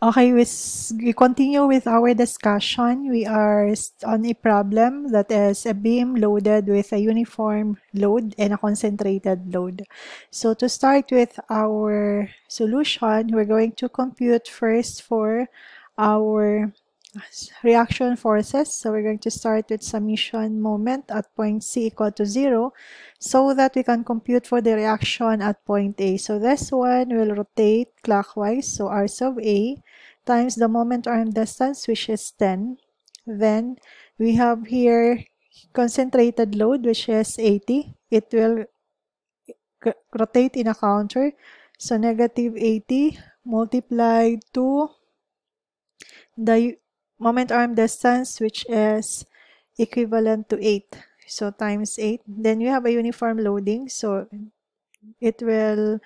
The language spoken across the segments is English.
Okay, we continue with our discussion. We are on a problem that is a beam loaded with a uniform load and a concentrated load. So to start with our solution, we're going to compute first for our reaction forces. So we're going to start with summation moment at point C equal to 0 so that we can compute for the reaction at point A. So this one will rotate clockwise. So R sub A times the moment arm distance, which is 10. Then we have here concentrated load, which is 80. It will rotate in a counter. So negative 80 multiplied to the moment arm distance, which is equivalent to 8. So times 8. Then you have a uniform loading. So it will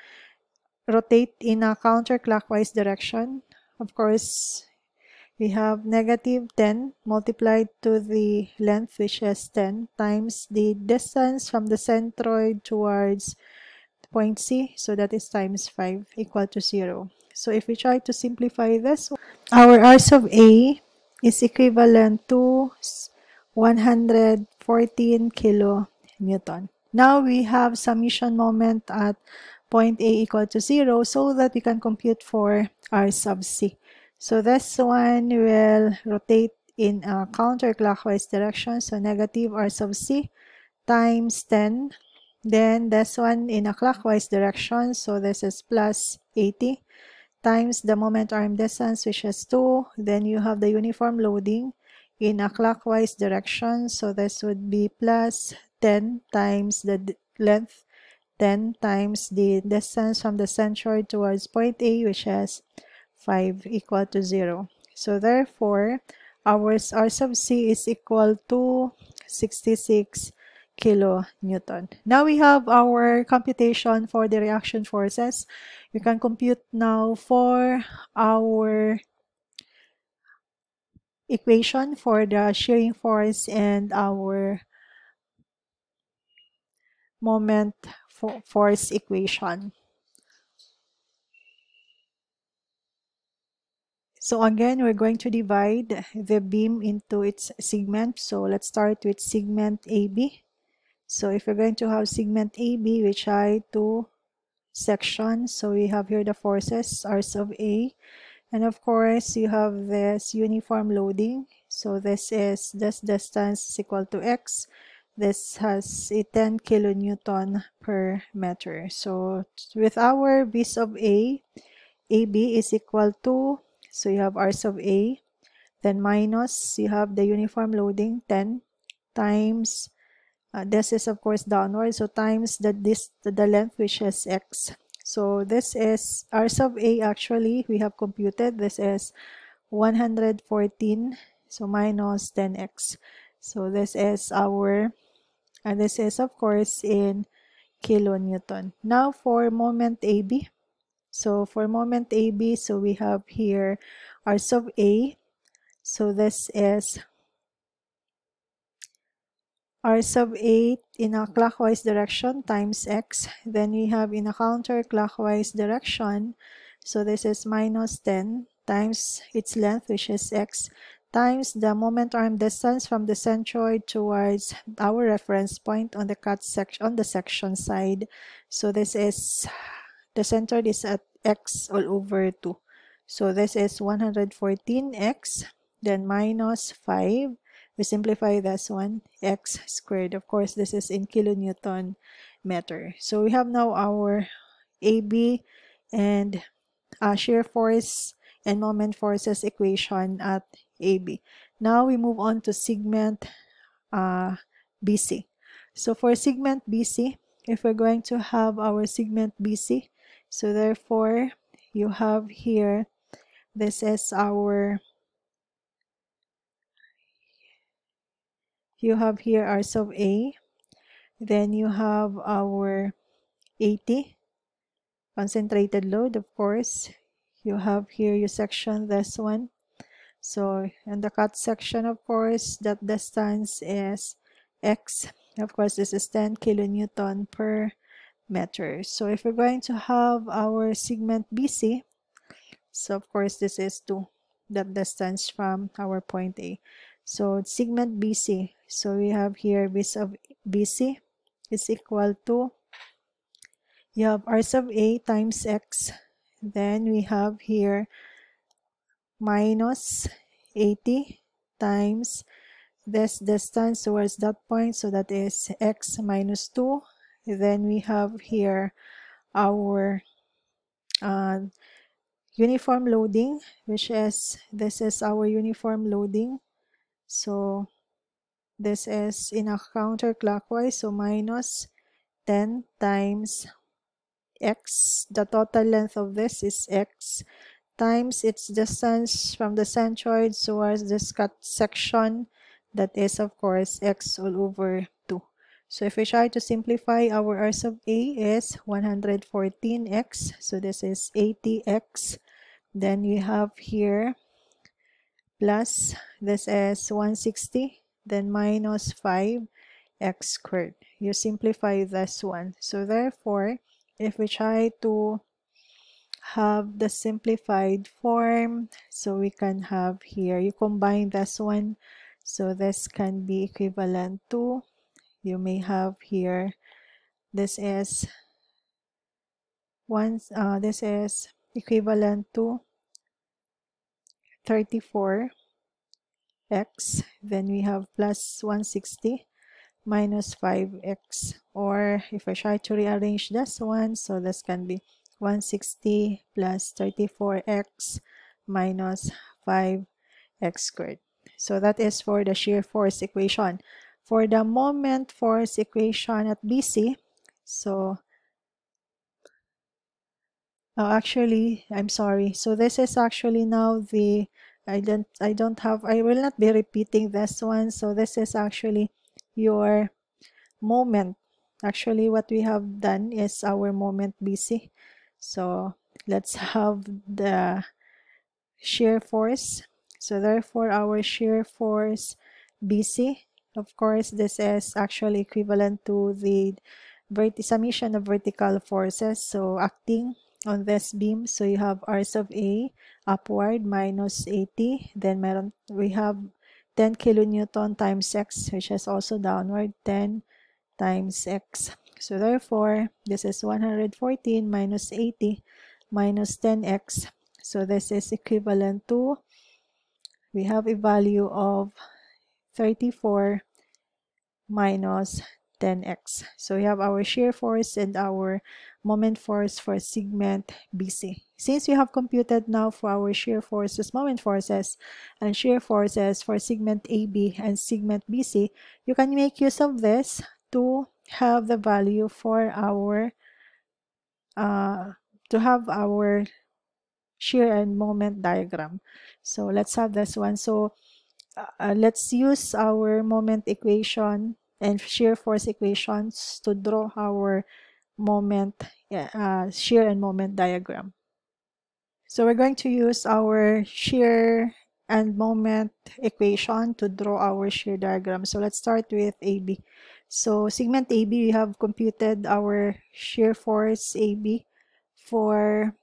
rotate in a counterclockwise direction. Of course, we have negative 10 multiplied to the length, which is 10, times the distance from the centroid towards point C. So that is times 5 equal to 0. So if we try to simplify this, our R sub A is equivalent to 114 kilonewton. Now we have summation moment at point A equal to 0 so that we can compute for R sub C. So this one will rotate in a counterclockwise direction, so negative R sub C times 10. Then this one in a clockwise direction, so this is plus 80 times the moment arm distance, which is 2. Then you have the uniform loading in a clockwise direction, so this would be plus 10 times the length, 10 times the distance from the centroid towards point A, which is 5 equal to 0. So therefore, our R sub C is equal to 66 kilonewton. Now we have our computation for the reaction forces. We can compute now for our equation for the shearing force and our moment force equation. So again, we're going to divide the beam into its segment. So let's start with segment AB. So if we're going to have segment AB, which are two sections, so we have here the forces, R sub A, and of course you have this uniform loading. So this distance is equal to X. This has a 10 kilonewton per meter. So with our V sub A, AB is equal to, so you have R sub A, then minus, you have the uniform loading, 10, times, this is of course downward, so times the length, which is X. So this is R sub A, actually, we have computed, this is 114, so minus 10X. So this is our, and this is of course in kilonewton. Now for moment AB. So for moment AB, so we have here R sub A. So this is R sub 8 in a clockwise direction times X. Then we have in a counterclockwise direction. So this is minus 10 times its length, which is X, times the moment arm distance from the centroid towards our reference point on the cut section, on the section side. So this is, the centroid is at X all over 2. So this is 114X, then minus 5. We simplify this one, X squared. Of course, this is in kilonewton meter. So we have now our AB and shear force and moment forces equation at AB. Now we move on to segment BC. So for segment BC, if we're going to have our segment BC, so therefore you have here, this is our, you have here R sub A, then you have our 80 concentrated load, of course. You have here, you section this one. So in the cut section, of course, that distance is X. Of course, this is 10 kilonewton per meter. So if we're going to have our segment BC, So of course this is 2, that distance from our point A. So segment BC, so we have here B sub BC is equal to, you have R sub A times X, then we have here minus 80 times this distance towards that point, so that is X minus 2. Then we have here our uniform loading, which is, this is our uniform loading. So this is in a counterclockwise, so minus 10 times X. The total length of this is X times its distance from the centroid towards this cut section, that is of course X all over 2. So if we try to simplify, our R sub A is 114x, so this is 80x. Then we have here plus, this is 160, then minus 5x squared. You simplify this one. So therefore, if we try to have the simplified form, so we can have here, you combine this one, so this can be equivalent to, you may have here, this is this is equivalent to 34x, then we have plus 160 minus 5x, or if I try to rearrange this one, so this can be 160 plus 34x minus 5x squared. So that is for the shear force equation. For the moment force equation at BC, so actually, I'm sorry. So this is actually now the, I will not be repeating this one. So this is actually your moment. Actually, what we have done is our moment BC. So let's have the shear force. So therefore, our shear force BC, of course, this is actually equivalent to the summation of vertical forces. So acting on this beam, so you have R sub A upward minus 80, then we have 10 kilonewton times X, which is also downward, 10 times X. So therefore, this is 114 minus 80 minus 10x. So this is equivalent to, we have a value of 34 minus 10x. So we have our shear force and our moment force for segment BC. Since we have computed now for our shear forces, moment forces, and shear forces for segment AB and segment BC, you can make use of this to have the value for our shear and moment diagram. So let's have this one. So let's use our moment equation and shear force equations to draw our moment shear and moment diagram. So we're going to use our shear and moment equation to draw our shear diagram. So let's start with AB. So segment AB, we have computed our shear force AB for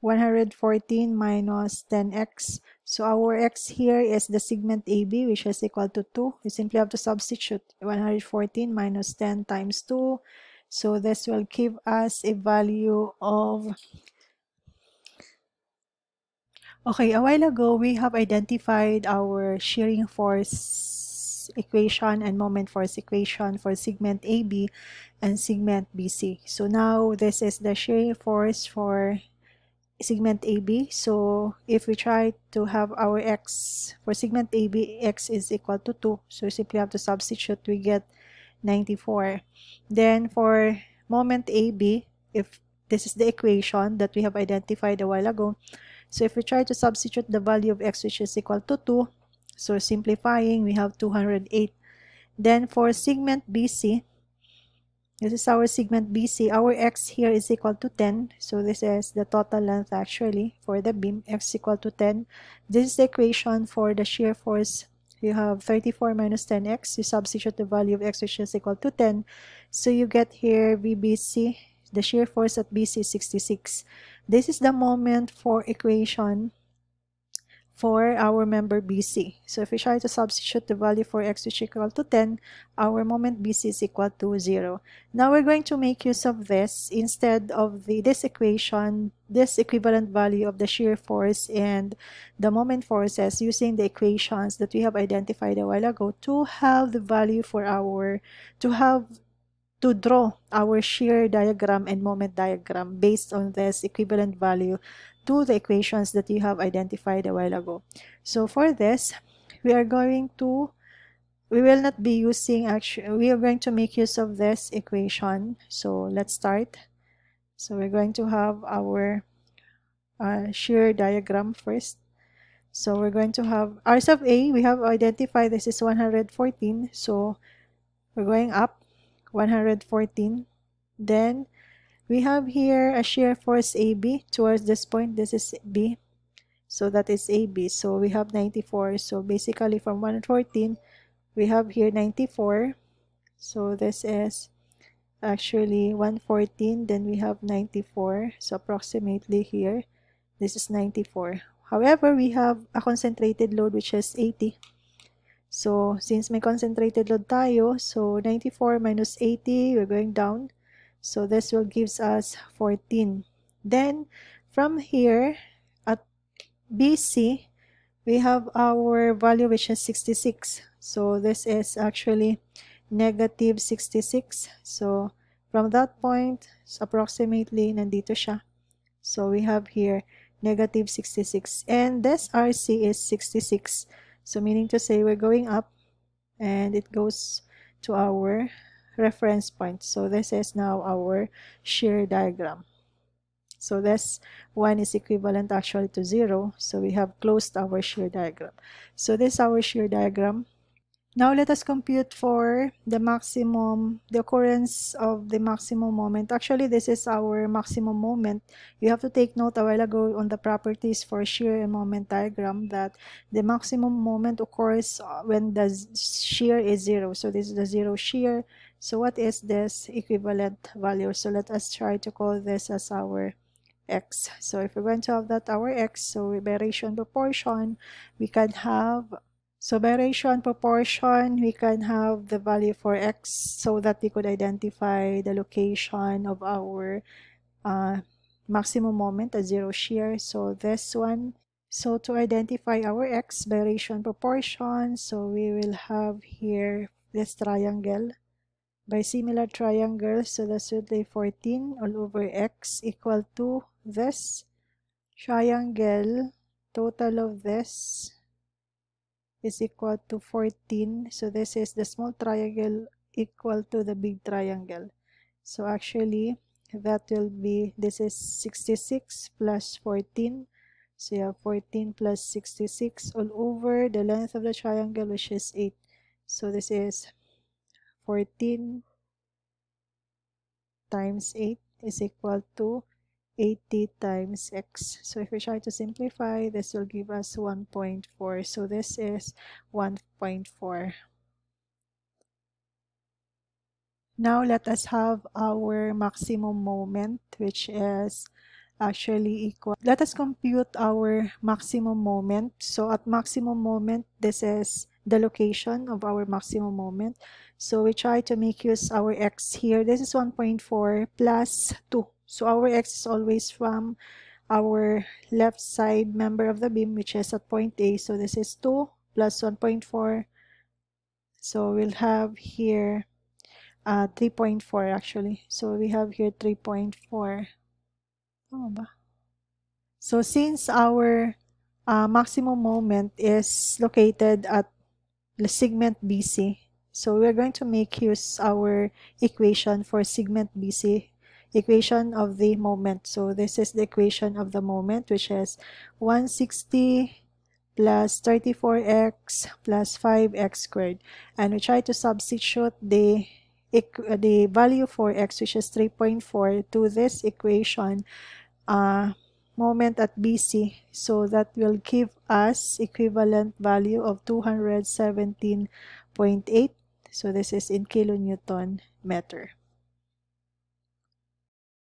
114 minus 10x. So our x here is the segment AB, which is equal to 2. You simply have to substitute 114 minus 10 times 2. So this will give us a value of, okay, a while ago, we have identified our shearing force equation and moment force equation for segment AB and segment BC. So now this is the shearing force for segment AB. So if we try to have our x for segment AB, x is equal to 2. So we simply have to substitute, we get 94. Then for moment AB, if this is the equation that we have identified a while ago, so if we try to substitute the value of x, which is equal to 2, so simplifying, we have 208. Then for segment BC, this is our segment BC. Our x here is equal to 10. So this is the total length actually for the beam, x equal to 10. This is the equation for the shear force. You have 34 minus 10x. You substitute the value of x, which is equal to 10. So you get here VBC, the shear force at BC is 66. This is the moment for equation for our member BC. So if we try to substitute the value for x which is equal to 10, our moment BC is equal to 0. Now we're going to make use of this instead of this equation, this equivalent value of the shear force and the moment forces using the equations that we have identified a while ago to have the value for our, to draw our shear diagram and moment diagram based on this equivalent value to the equations that you have identified a while ago. So for this, we will not be using, we are going to make use of this equation. So let's start. So we're going to have our shear diagram first. So we're going to have R sub A, we have identified this is 114. So we're going up 114. Then we have here a shear force AB towards this point. This is B. So that is AB. So we have 94. So basically from 114, we have here 94. So this is actually 114. Then we have 94. So approximately here, this is 94. However, we have a concentrated load which is 80. So since may concentrated load tayo, so 94 minus 80, we're going down. So this will gives us 14. Then from here at BC, we have our value which is 66. So this is actually negative 66. So from that point, approximately nandito siya. So we have here negative 66. And this RC is 66. So meaning to say we're going up and it goes to our reference point. So this is now our shear diagram. So this one is equivalent actually to 0. So we have closed our shear diagram. So this is our shear diagram. Now let us compute for the maximum, the occurrence of the maximum moment. Actually, this is our maximum moment. You have to take note a while ago on the properties for shear and moment diagram that the maximum moment occurs when the shear is 0. So this is the 0 shear. So what is this equivalent value? So let us try to call this as our x. So if we're going to have that our x, so by ratio and proportion, we can have, so by ratio and proportion, we can have the value for x so that we could identify the location of our maximum moment at 0 shear. So this one, so to identify our x by ratio and proportion, so we will have here this triangle by similar triangle. So that's would be 14 all over x equal to this triangle. Total of this is equal to 14. So this is the small triangle equal to the big triangle. So actually that will be, this is 66 plus 14. So you have 14 plus 66 all over the length of the triangle, which is 8. So this is 14 times 8 is equal to 80 times x. So if we try to simplify, this will give us 1.4. So this is 1.4. Now let us have our maximum moment, which is actually equal. Let us compute our maximum moment. So at maximum moment, this is the location of our maximum moment. So we try to make use our x here. This is 1.4 plus 2. So our x is always from our left side member of the beam, which is at point A. So this is 2 plus 1.4. So we'll have here 3.4 actually. So we have here 3.4. Oh, ba? So since our maximum moment is located at the segment BC, so we're going to make use our equation for segment BC, equation of the moment. So this is the equation of the moment, which is 160 plus 34x plus 5x squared. And we try to substitute the value for x, which is 3.4, to this equation moment at BC. So that will give us equivalent value of 217.8. So this is in kilonewton meter.